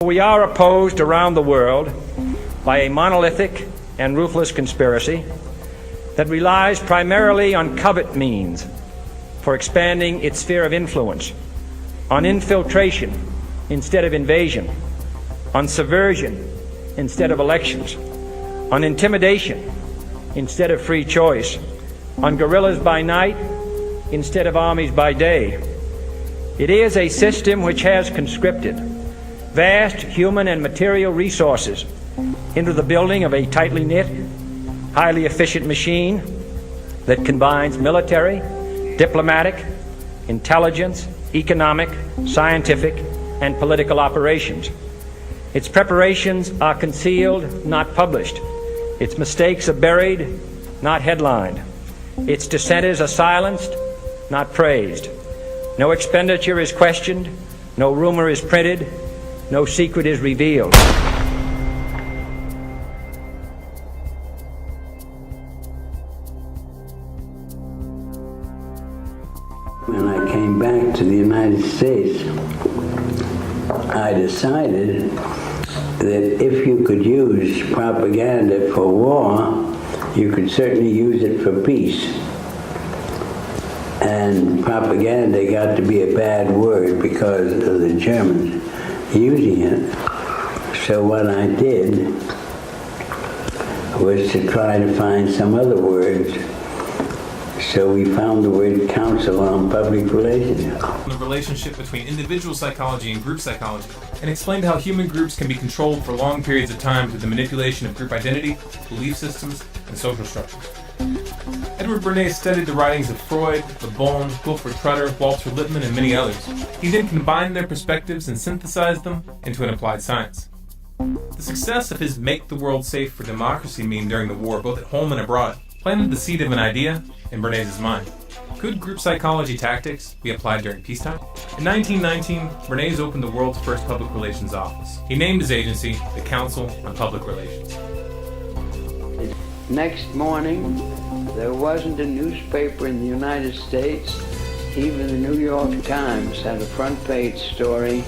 We are opposed around the world by a monolithic and ruthless conspiracy that relies primarily on covert means for expanding its sphere of influence, on infiltration instead of invasion, on subversion instead of elections, on intimidation instead of free choice, on guerrillas by night instead of armies by day. It is a system which has conscripted vast human and material resources into the building of a tightly knit, highly efficient machine that combines military, diplomatic, intelligence, economic, scientific, and political operations. Its preparations are concealed, not published. Its mistakes are buried, not headlined. Its dissenters are silenced, not praised. No expenditure is questioned, no rumor is printed, no secret is revealed. When I came back to the United States, I decided that if you could use propaganda for war, you could certainly use it for peace. And propaganda got to be a bad word because of the Germans using it. So what I did was to try to find some other words. So we found the word counsel on public relations. The relationship between individual psychology and group psychology, and explained how human groups can be controlled for long periods of time through the manipulation of group identity, belief systems, and social structures. Edward Bernays studied the writings of Freud, Le Bon, Wilfred Trutter, Walter Lippmann, and many others. He then combined their perspectives and synthesized them into an applied science. The success of his Make the World Safe for Democracy meme during the war, both at home and abroad, planted the seed of an idea in Bernays' mind. Could group psychology tactics be applied during peacetime? In 1919, Bernays opened the world's first public relations office. He named his agency the Council on Public Relations. Next morning, there wasn't a newspaper in the United States, even the New York Times had a front page story,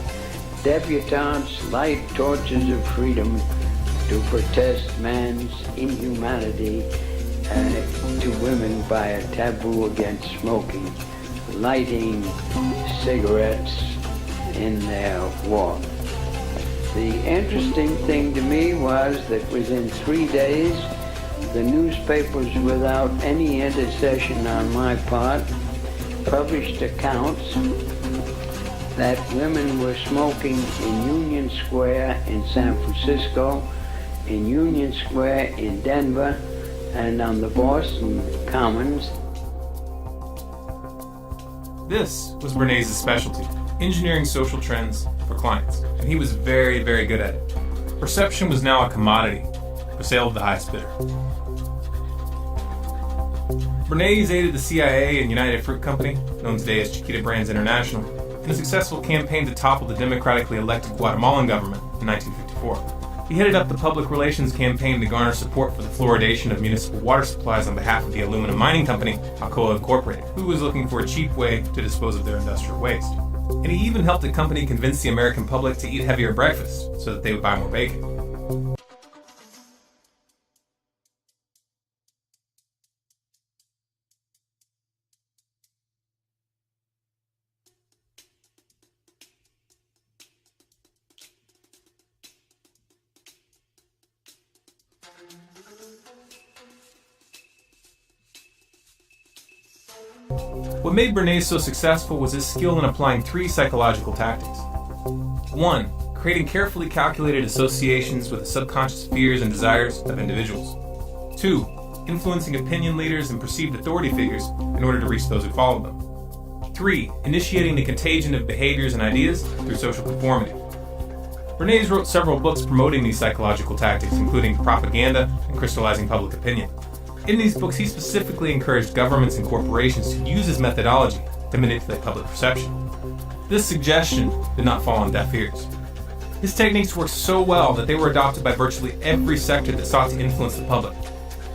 "Debutantes light torches of freedom to protest man's inhumanity to women by a taboo against smoking, lighting cigarettes in their walk." The interesting thing to me was that within 3 days, the newspapers, without any intercession on my part, published accounts that women were smoking in Union Square in San Francisco, in Union Square in Denver, and on the Boston Commons. This was Bernays' specialty, engineering social trends for clients, and he was very, very good at it. Perception was now a commodity, for sale to the highest bidder. Bernays aided the CIA and United Fruit Company, known today as Chiquita Brands International, in a successful campaign to topple the democratically elected Guatemalan government in 1954. He headed up the public relations campaign to garner support for the fluoridation of municipal water supplies on behalf of the aluminum mining company, Alcoa Incorporated, who was looking for a cheap way to dispose of their industrial waste. And he even helped the company convince the American public to eat heavier breakfast so that they would buy more bacon. What made Bernays so successful was his skill in applying 3 psychological tactics. 1. Creating carefully calculated associations with the subconscious fears and desires of individuals. 2. Influencing opinion leaders and perceived authority figures in order to reach those who follow them. 3. Initiating the contagion of behaviors and ideas through social conformity. Bernays wrote several books promoting these psychological tactics, including Propaganda and Crystallizing Public Opinion. In these books, he specifically encouraged governments and corporations to use his methodology to manipulate public perception. This suggestion did not fall on deaf ears. His techniques worked so well that they were adopted by virtually every sector that sought to influence the public: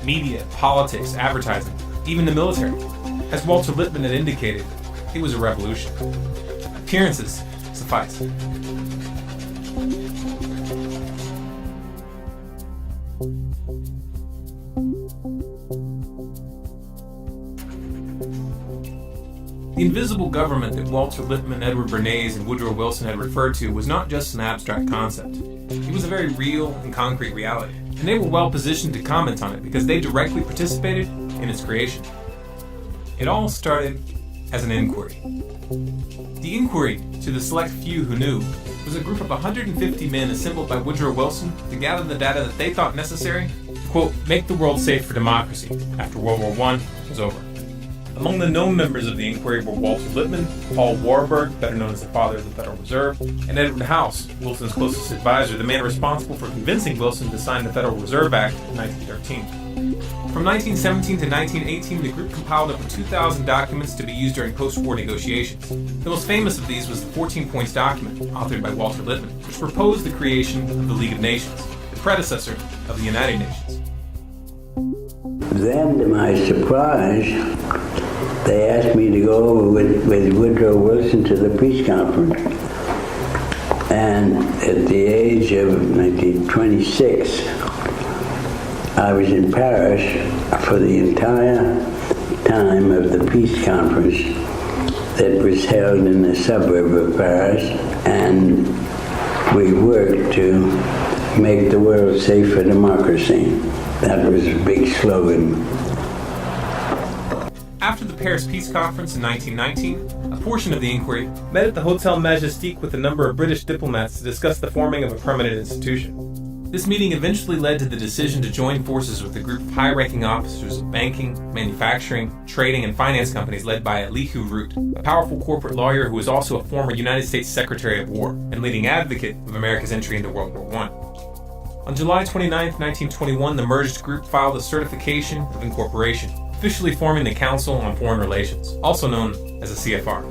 media, politics, advertising, even the military. As Walter Lippmann had indicated, it was a revolution. Appearances suffice. The invisible government that Walter Lippmann, Edward Bernays, and Woodrow Wilson had referred to was not just an abstract concept. It was a very real and concrete reality, and they were well positioned to comment on it because they directly participated in its creation. It all started as an inquiry. The inquiry, to the select few who knew, was a group of 150 men assembled by Woodrow Wilson to gather the data that they thought necessary to, quote, make the world safe for democracy after World War I was over. Among the known members of the inquiry were Walter Lippmann, Paul Warburg, better known as the father of the Federal Reserve, and Edward House, Wilson's closest advisor, the man responsible for convincing Wilson to sign the Federal Reserve Act in 1913. From 1917 to 1918, the group compiled over 2,000 documents to be used during post-war negotiations. The most famous of these was the 14 Points document, authored by Walter Lippmann, which proposed the creation of the League of Nations, the predecessor of the United Nations. Then, to my surprise, they asked me to go over with Woodrow Wilson to the peace conference. And at the age of 1926, I was in Paris for the entire time of the peace conference that was held in the suburb of Paris, and we worked to make the world safe for democracy. That was a big slogan. After the Paris Peace Conference in 1919, a portion of the inquiry met at the Hotel Majestic with a number of British diplomats to discuss the forming of a permanent institution. This meeting eventually led to the decision to join forces with a group of high-ranking officers of banking, manufacturing, trading, and finance companies led by Elihu Root, a powerful corporate lawyer who was also a former United States Secretary of War and leading advocate of America's entry into World War I. On July 29, 1921, the merged group filed a certification of incorporation, officially forming the Council on Foreign Relations, also known as the CFR.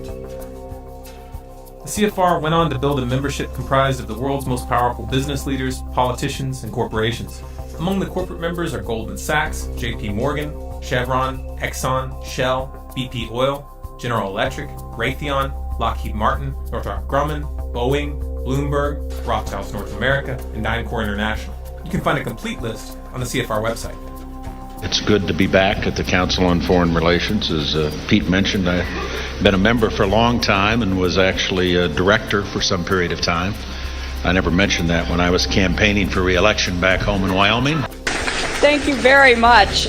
The CFR went on to build a membership comprised of the world's most powerful business leaders, politicians, and corporations. Among the corporate members are Goldman Sachs, JP Morgan, Chevron, Exxon, Shell, BP Oil, General Electric, Raytheon, Lockheed Martin, Northrop Grumman, Boeing, Bloomberg, Rothschild North America, and DynCorp International. You can find a complete list on the CFR website. It's good to be back at the Council on Foreign Relations. As Pete mentioned, I've been a member for a long time and was actually a director for some period of time. I never mentioned that when I was campaigning for re-election back home in Wyoming. Thank you very much,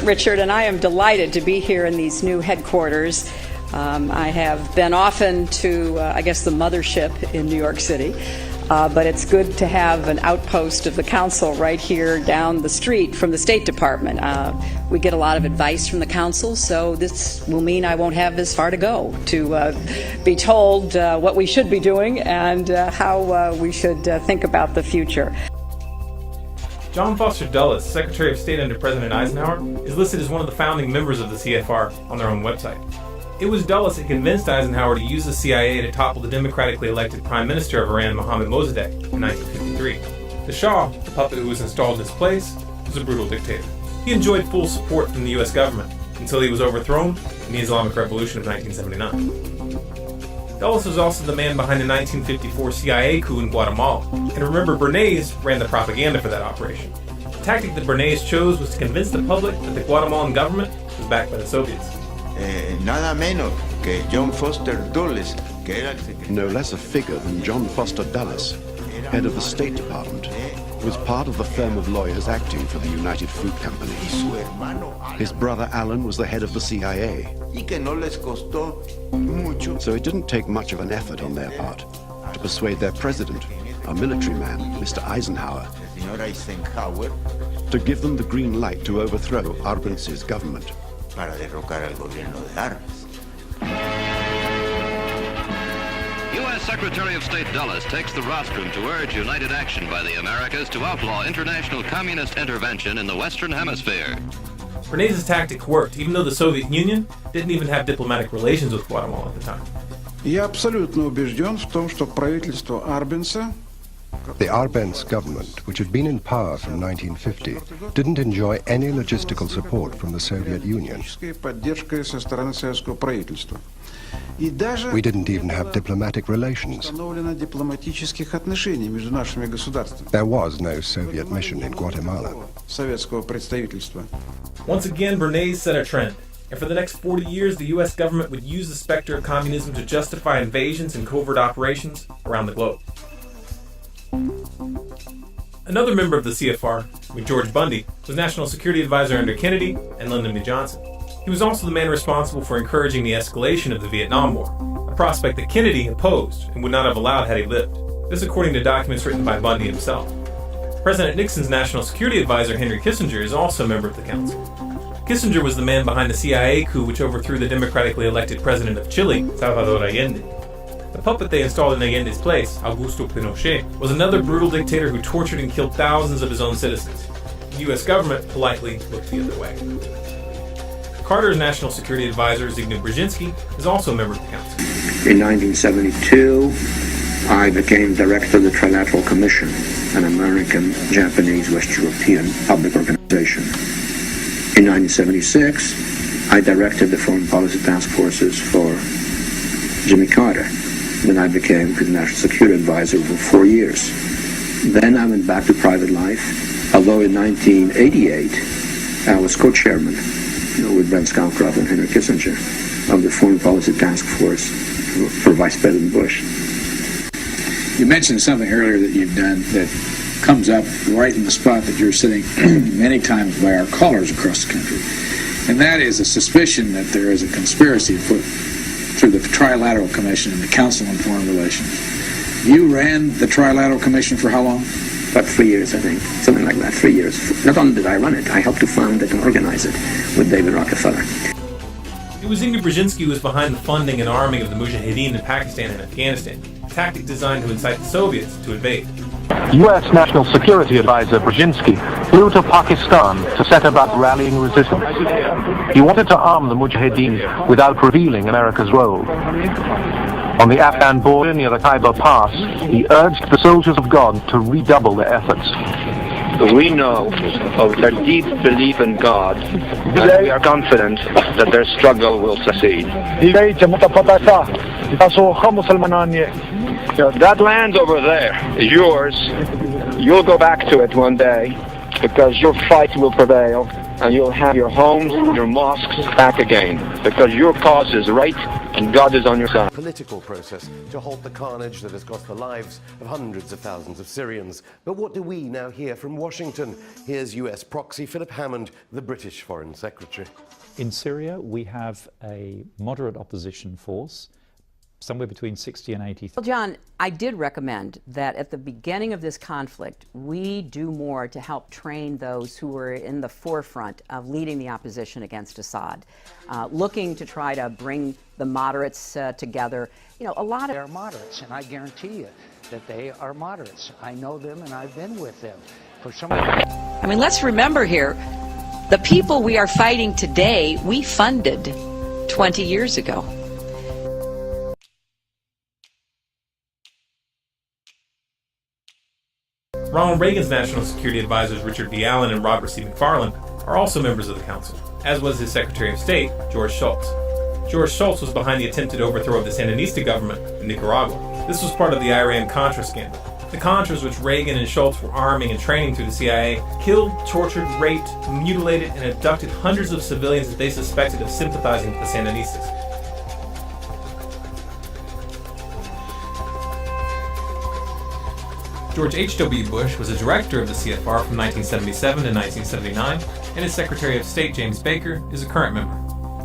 Richard, and I am delighted to be here in these new headquarters. I have been often to, the mothership in New York City. But it's good to have an outpost of the council right here down the street from the State Department. We get a lot of advice from the council, so this will mean I won't have as far to go to be told what we should be doing and how we should think about the future. John Foster Dulles, Secretary of State under President Eisenhower, is listed as one of the founding members of the CFR on their own website. It was Dulles that convinced Eisenhower to use the CIA to topple the democratically elected Prime Minister of Iran, Mohammad Mossadegh, in 1953. The Shah, the puppet who was installed in his place, was a brutal dictator. He enjoyed full support from the U.S. government until he was overthrown in the Islamic Revolution of 1979. Dulles was also the man behind the 1954 CIA coup in Guatemala, and remember, Bernays ran the propaganda for that operation. The tactic that Bernays chose was to convince the public that the Guatemalan government was backed by the Soviets. Nada menos que John Foster Dulles, que era el secretario. No less a figure than John Foster Dulles, head of the State Department, was part of the firm of lawyers acting for the United Fruit Company. His brother Alan was the head of the CIA. So it didn't take much of an effort on their part to persuade their president, a military man, Mr. Eisenhower, to give them the green light to overthrow Arbenzi's government. Para derrocar al gobierno de Arbenz. U.S. Secretary of State Dulles takes the rostrum to urge united action by the Americas to outlaw international communist intervention in the Western Hemisphere. Bernays' tactic worked, even though the Soviet Union didn't even have diplomatic relations with Guatemala at the time. Я абсолютно убежден в том, что правительство Арбенса The Arbenz government, which had been in power from 1950, didn't enjoy any logistical support from the Soviet Union. We didn't even have diplomatic relations. There was no Soviet mission in Guatemala. Once again, Bernays set a trend. And for the next 40 years, the U.S. government would use the specter of communism to justify invasions and covert operations around the globe. Another member of the CFR, George Bundy, was National Security Advisor under Kennedy and Lyndon B. Johnson. He was also the man responsible for encouraging the escalation of the Vietnam War, a prospect that Kennedy opposed and would not have allowed had he lived. This according to documents written by Bundy himself. President Nixon's National Security Advisor, Henry Kissinger, is also a member of the council. Kissinger was the man behind the CIA coup which overthrew the democratically elected president of Chile, Salvador Allende. The puppet they installed in Allende's place, Augusto Pinochet, was another brutal dictator who tortured and killed thousands of his own citizens. The U.S. government politely looked the other way. Carter's National Security Advisor, Zbigniew Brzezinski, is also a member of the council. In 1972, I became director of the Trilateral Commission, an American, Japanese, West European public organization. In 1976, I directed the foreign policy task forces for Jimmy Carter. Then I became his national security advisor for 4 years. Then I went back to private life, although in 1988, I was co-chairman with Ben Scowcroft and Henry Kissinger of the foreign policy task force for Vice President Bush. You mentioned something earlier that you've done that comes up right in the spot that you're sitting many times by our callers across the country. And that is a suspicion that there is a conspiracy afoot through the Trilateral Commission and the Council on Foreign Relations. You ran the Trilateral Commission for how long? About 3 years, I think. Something like that, 3 years. Not only did I run it, I helped to found it and organize it with David Rockefeller. It was Zbigniew Brzezinski who was behind the funding and arming of the Mujahideen in Pakistan and Afghanistan, a tactic designed to incite the Soviets to invade. U.S. National Security Advisor Brzezinski flew to Pakistan to set about rallying resistance. He wanted to arm the Mujahideen without revealing America's role. On the Afghan border near the Khyber Pass, he urged the soldiers of God to redouble their efforts. We know of their deep belief in God, and we are confident that their struggle will succeed. That land over there is yours. You'll go back to it one day because your fight will prevail and you'll have your homes, your mosques back again because your cause is right and God is on your side. Political process to halt the carnage that has cost the lives of hundreds of thousands of Syrians. But what do we now hear from Washington? Here's US proxy Philip Hammond, the British Foreign Secretary. In Syria, we have a moderate opposition force, somewhere between 60 and 80. Well, John, I did recommend that at the beginning of this conflict, we do more to help train those who were in the forefront of leading the opposition against Assad, looking to try to bring the moderates together. You know, a lot of... They're moderates, and I guarantee you that they are moderates. I know them, and I've been with them. For some. I mean, let's remember here, the people we are fighting today, we funded 20 years ago. Ronald Reagan's National Security Advisors Richard B. Allen and Robert C. McFarlane are also members of the council, as was his Secretary of State, George Shultz. George Shultz was behind the attempted overthrow of the Sandinista government in Nicaragua. This was part of the Iran-Contra scandal. The Contras, which Reagan and Shultz were arming and training through the CIA, killed, tortured, raped, mutilated, and abducted hundreds of civilians that they suspected of sympathizing with the Sandinistas. George H.W. Bush was a director of the CFR from 1977 to 1979, and his Secretary of State, James Baker, is a current member.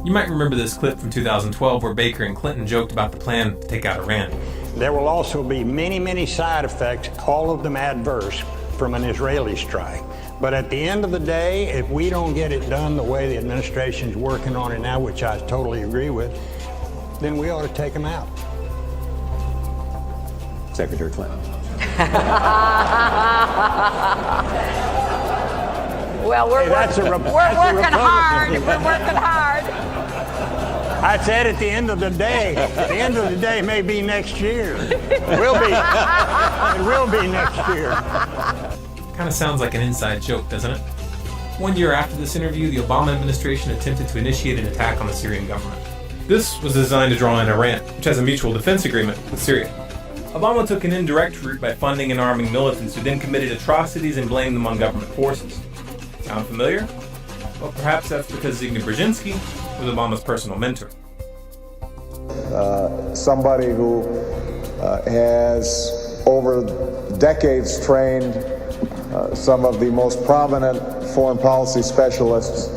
You might remember this clip from 2012 where Baker and Clinton joked about the plan to take out Iran. There will also be many, many side effects, all of them adverse, from an Israeli strike. But at the end of the day, if we don't get it done the way the administration's working on it now, which I totally agree with, then we ought to take them out. Secretary Clinton. Well, we're working hard. We're working hard. I said at the end of the day. The end of the day may be next year. It will be. It will be next year. Kind of sounds like an inside joke, doesn't it? 1 year after this interview, the Obama administration attempted to initiate an attack on the Syrian government. This was designed to draw in Iran, which has a mutual defense agreement with Syria. Obama took an indirect route by funding and arming militants who then committed atrocities and blamed them on government forces. Sound familiar? Well, perhaps that's because Zbigniew Brzezinski was Obama's personal mentor. Somebody who has over decades trained some of the most prominent foreign policy specialists,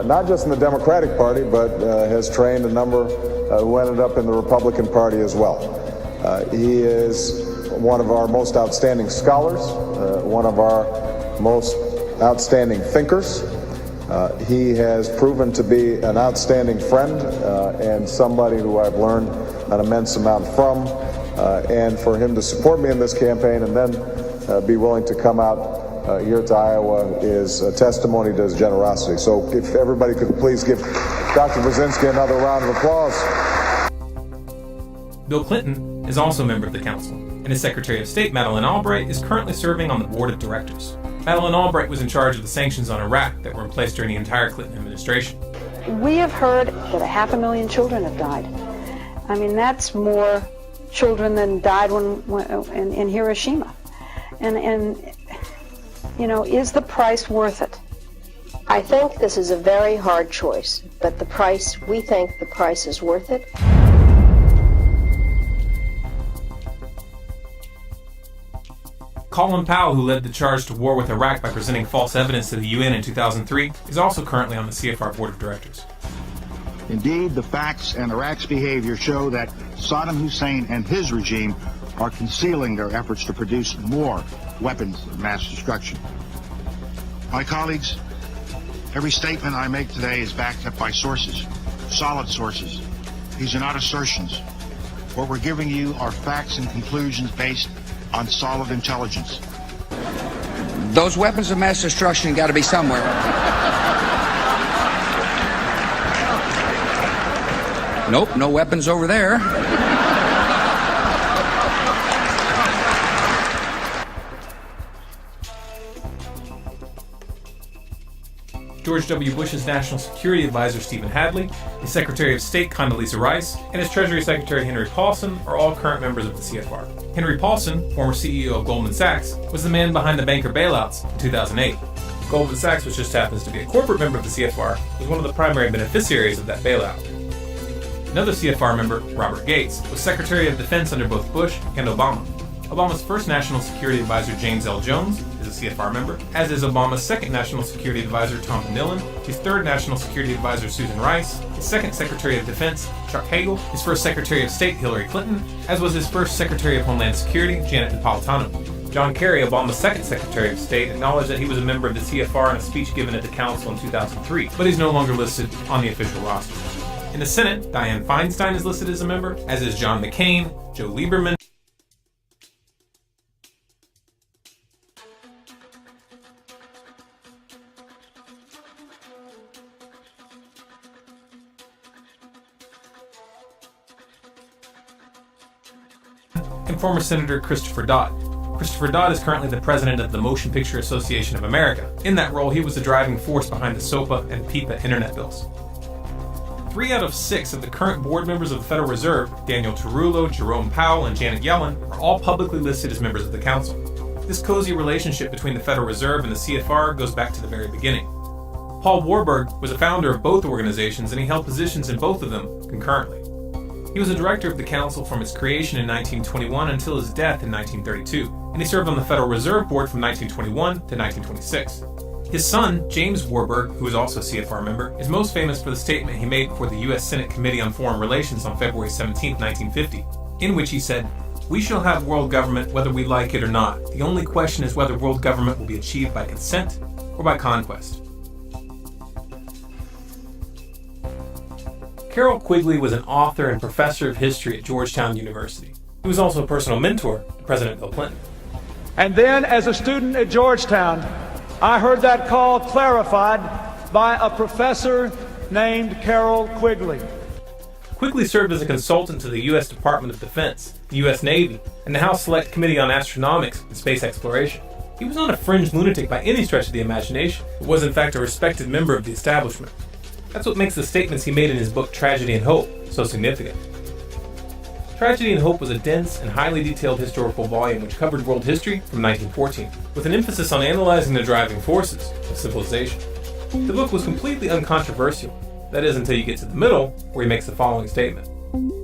not just in the Democratic Party, but has trained a number who ended up in the Republican Party as well. He is one of our most outstanding scholars, one of our most outstanding thinkers. He has proven to be an outstanding friend and somebody who I've learned an immense amount from. And for him to support me in this campaign and then be willing to come out here to Iowa is a testimony to his generosity. So if everybody could please give Dr. Brzezinski another round of applause. Bill Clinton is also a member of the council, and his Secretary of State, Madeleine Albright, is currently serving on the board of directors. Madeleine Albright was in charge of the sanctions on Iraq that were in place during the entire Clinton administration. We have heard that 500,000 children have died. I mean, that's more children than died in Hiroshima. And you know, is the price worth it? I think this is a very hard choice, but we think the price is worth it. Colin Powell, who led the charge to war with Iraq by presenting false evidence to the UN in 2003, is also currently on the CFR board of directors. Indeed, the facts and Iraq's behavior show that Saddam Hussein and his regime are concealing their efforts to produce more weapons of mass destruction. My colleagues, every statement I make today is backed up by sources, solid sources. These are not assertions. What we're giving you are facts and conclusions based on solid intelligence. Those weapons of mass destruction got to be somewhere. Nope, no weapons over there. George W. Bush's National Security Advisor Stephen Hadley, his Secretary of State Condoleezza Rice, and his Treasury Secretary Henry Paulson are all current members of the CFR. Henry Paulson, former CEO of Goldman Sachs, was the man behind the banker bailouts in 2008. Goldman Sachs, which just happens to be a corporate member of the CFR, was one of the primary beneficiaries of that bailout. Another CFR member, Robert Gates, was Secretary of Defense under both Bush and Obama. Obama's first National Security Advisor, James L. Jones, is a CFR member, as is Obama's second National Security Advisor, Tom Panillan, his third National Security Advisor, Susan Rice, his second Secretary of Defense, Chuck Hagel, his first Secretary of State, Hillary Clinton, as was his first Secretary of Homeland Security, Janet Napolitano. John Kerry, Obama's second Secretary of State, acknowledged that he was a member of the CFR in a speech given at the Council in 2003, but he's no longer listed on the official roster. In the Senate, Dianne Feinstein is listed as a member, as is John McCain, Joe Lieberman, and former Senator Christopher Dodd. Christopher Dodd is currently the president of the Motion Picture Association of America. In that role, he was the driving force behind the SOPA and PIPA internet bills. 3 out of 6 of the current board members of the Federal Reserve, Daniel Tarullo, Jerome Powell, and Janet Yellen, are all publicly listed as members of the Council. This cozy relationship between the Federal Reserve and the CFR goes back to the very beginning. Paul Warburg was a founder of both organizations, and he held positions in both of them concurrently. He was a director of the Council from its creation in 1921 until his death in 1932, and he served on the Federal Reserve Board from 1921 to 1926. His son, James Warburg, who is also a CFR member, is most famous for the statement he made before the U.S. Senate Committee on Foreign Relations on February 17, 1950, in which he said, "We shall have world government whether we like it or not. The only question is whether world government will be achieved by consent or by conquest." Carroll Quigley was an author and professor of history at Georgetown University. He was also a personal mentor to President Bill Clinton. And then, as a student at Georgetown, I heard that call clarified by a professor named Carroll Quigley. quickly served as a consultant to the U.S. Department of Defense, the U.S. Navy, and the House Select Committee on Astronomics and Space Exploration. He was not a fringe lunatic by any stretch of the imagination, but was in fact a respected member of the establishment. That's what makes the statements he made in his book Tragedy and Hope so significant. Tragedy and Hope was a dense and highly detailed historical volume which covered world history from 1914, with an emphasis on analyzing the driving forces of civilization. The book was completely uncontroversial, that is until you get to the middle, where he makes the following statement.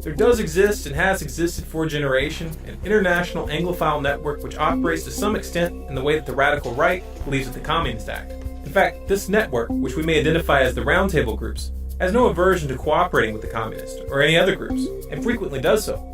There does exist and has existed for a generation an international Anglophile network which operates to some extent in the way that the radical right believes with the Communist Act. In fact, this network, which we may identify as the roundtable groups, has no aversion to cooperating with the communists or any other groups, and frequently does so.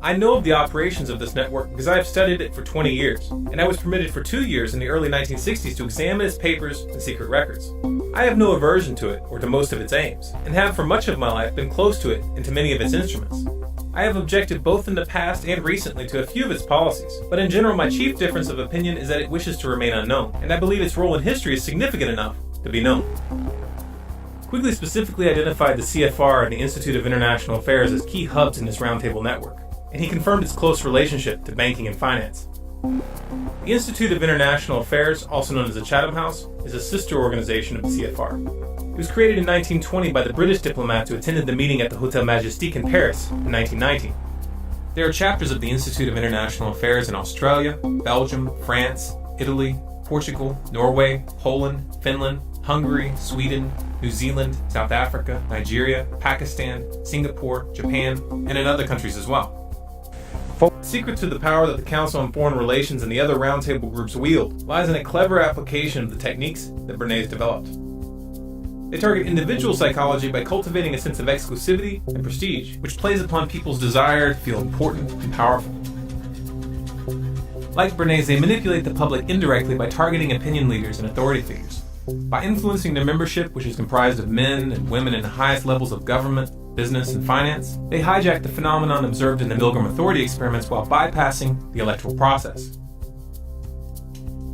I know of the operations of this network because I have studied it for 20 years, and I was permitted for 2 years in the early 1960s to examine its papers and secret records. I have no aversion to it or to most of its aims, and have for much of my life been close to it and to many of its instruments. I have objected both in the past and recently to a few of its policies, but in general my chief difference of opinion is that it wishes to remain unknown, and I believe its role in history is significant enough to be known. Quigley specifically identified the CFR and the Institute of International Affairs as key hubs in this roundtable network, and he confirmed its close relationship to banking and finance. The Institute of International Affairs, also known as the Chatham House, is a sister organization of the CFR. It was created in 1920 by the British diplomats who attended the meeting at the Hotel Majestic in Paris in 1919. There are chapters of the Institute of International Affairs in Australia, Belgium, France, Italy, Portugal, Norway, Poland, Finland, Hungary, Sweden, New Zealand, South Africa, Nigeria, Pakistan, Singapore, Japan, and in other countries as well. The secret to the power that the Council on Foreign Relations and the other roundtable groups wield lies in a clever application of the techniques that Bernays developed. They target individual psychology by cultivating a sense of exclusivity and prestige, which plays upon people's desire to feel important and powerful. Like Bernays, they manipulate the public indirectly by targeting opinion leaders and authority figures. By influencing their membership, which is comprised of men and women in the highest levels of government, business, and finance, they hijack the phenomenon observed in the Milgram Authority experiments while bypassing the electoral process.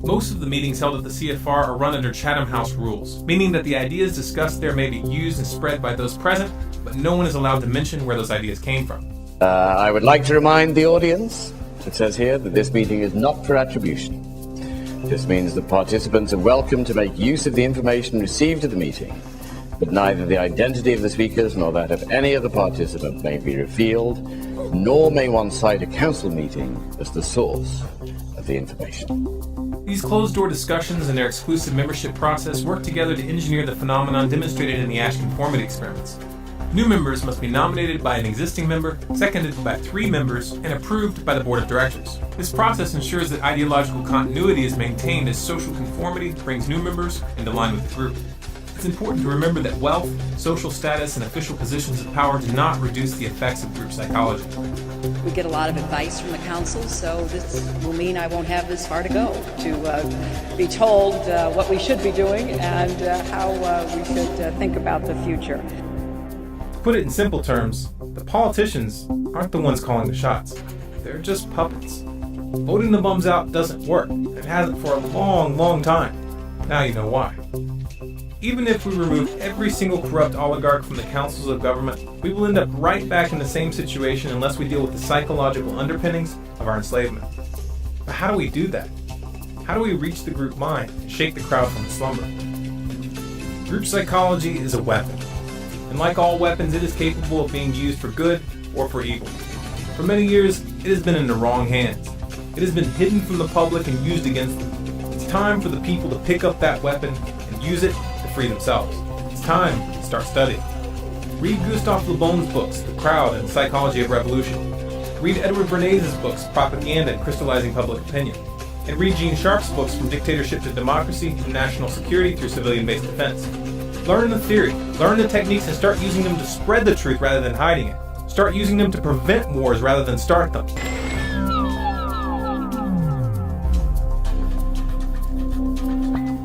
Most of the meetings held at the CFR are run under Chatham House rules, meaning that the ideas discussed there may be used and spread by those present, but no one is allowed to mention where those ideas came from. I would like to remind the audience, it says here, that this meeting is not for attribution. This means that participants are welcome to make use of the information received at the meeting, but neither the identity of the speakers nor that of any other participant may be revealed, nor may one cite a council meeting as the source of the information. These closed-door discussions and their exclusive membership process work together to engineer the phenomenon demonstrated in the Ash conformity experiments. New members must be nominated by an existing member, seconded by 3 members, and approved by the board of directors. This process ensures that ideological continuity is maintained as social conformity brings new members into line with the group. It's important to remember that wealth, social status, and official positions of power do not reduce the effects of group psychology. We get a lot of advice from the council, so this will mean I won't have this far to go to be told what we should be doing and how we should think about the future. To put it in simple terms, the politicians aren't the ones calling the shots. They're just puppets. Voting the bums out doesn't work. It hasn't for a long, long time. Now you know why. Even if we remove every single corrupt oligarch from the councils of government, we will end up right back in the same situation unless we deal with the psychological underpinnings of our enslavement. But how do we do that? How do we reach the group mind and shake the crowd from slumber? Group psychology is a weapon, and like all weapons, it is capable of being used for good or for evil. For many years, it has been in the wrong hands. It has been hidden from the public and used against them. It's time for the people to pick up that weapon and use it free themselves. It's time to start studying. Read Gustave Le Bon's books, The Crowd and Psychology of Revolution. Read Edward Bernays' books, Propaganda and Crystallizing Public Opinion. And read Gene Sharp's books, From Dictatorship to Democracy and National Security Through Civilian-Based Defense. Learn the theory, learn the techniques, and start using them to spread the truth rather than hiding it. Start using them to prevent wars rather than start them.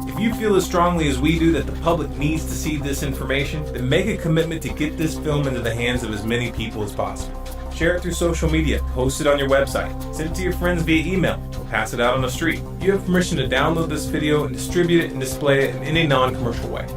If you feel as strongly as we do that the public needs to see this information, then make a commitment to get this film into the hands of as many people as possible. Share it through social media, post it on your website, send it to your friends via email, or pass it out on the street. You have permission to download this video and distribute it and display it in any non-commercial way.